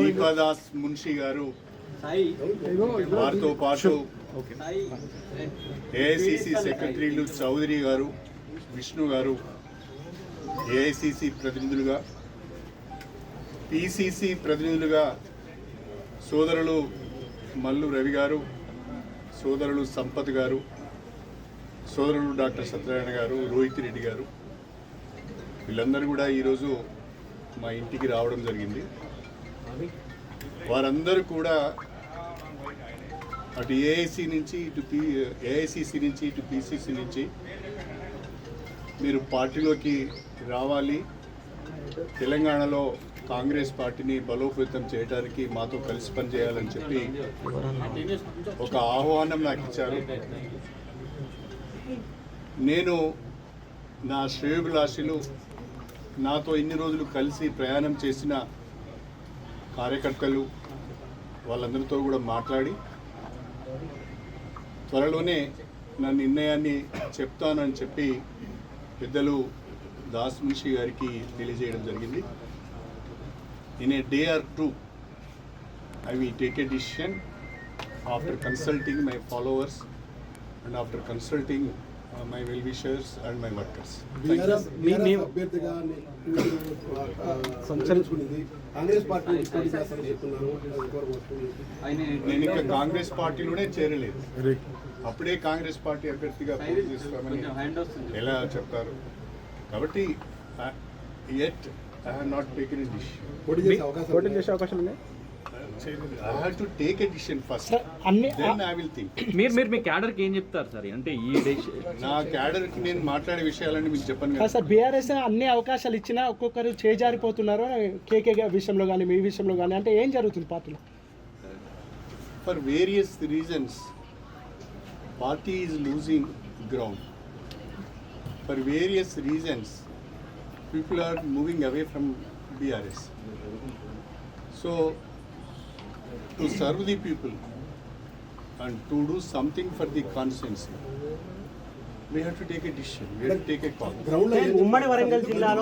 దీపాదాస్ మున్షి గారు, వారితో పాటు ఏఐసిసి సెక్రటరీలు చౌదరి గారు, విష్ణు గారు, ఏఐసిసి ప్రతినిధులుగా, పిసిసి ప్రతినిధులుగా సోదరులు మల్లు రవి గారు, సోదరులు సంపత్ గారు, సోదరులు డాక్టర్ సత్యనారాయణ గారు, రోహిత్ రెడ్డి గారు, వీళ్ళందరూ కూడా ఈరోజు మా ఇంటికి రావడం జరిగింది. వారందరూ కూడా అటు ఏఐసి నుంచి ఏఐసిసి నుంచి ఇటు పిసిసి నుంచి మీరు పార్టీలోకి రావాలి, తెలంగాణలో కాంగ్రెస్ పార్టీని బలోపేతం చేయడానికి మాతో కలిసి పనిచేయాలని చెప్పి ఒక ఆహ్వానం నాకు ఇచ్చారు. నేను నా శ్రేయోభిలాషులు, నాతో ఇన్ని రోజులు కలిసి ప్రయాణం చేసిన కార్యకర్తలు, వాళ్ళందరితో కూడా మాట్లాడి త్వరలోనే నా నిర్ణయాన్ని చెప్తానని చెప్పి పెద్దలు దాస్ మున్షి గారికి తెలియజేయడం జరిగింది. In a day or two I will take a decision after consulting my followers and after consulting my well-wishers and my workers. అభ్యర్థిగా సంచరించుకునేది కాంగ్రెస్ పార్టీ చేస్తారని చెప్తున్నారు. నేను ఇంకా కాంగ్రెస్ పార్టీలోనే చేరలేదు, అప్పుడే కాంగ్రెస్ పార్టీ అభ్యర్థిగా పోటీ చేస్తామని ఎలా చెప్తారు? కాబట్టి yet I have not taken a decision. పోటీ చేసే అవకాశం ఉంది. I have to take a decision first. Then I will think. మీరు మీ క్యాడర్ కి ఏం చెప్తారు సార్? అంటే ఈ నా క్యాడర్ కి నేను మాట్లాడే విషయాలన్నీ మీకు చెప్పను కదా సార్. బీఆర్ఎస్ అన్ని అవకాశాలు ఇచ్చినా ఒక్కొక్కరు చేజారిపోతున్నారు. కేకే విషయంలో కానీ మీ విషయంలో కానీ అంటే ఏం జరుగుతుంది పార్టీలో? For various reasons party is losing ground. For various reasons people are moving away from BRS. So to serve the people and to do something for the constituency, we have to take a decision, we have to take a call. ఉమ్మడి వరంగల్ జిల్లాలో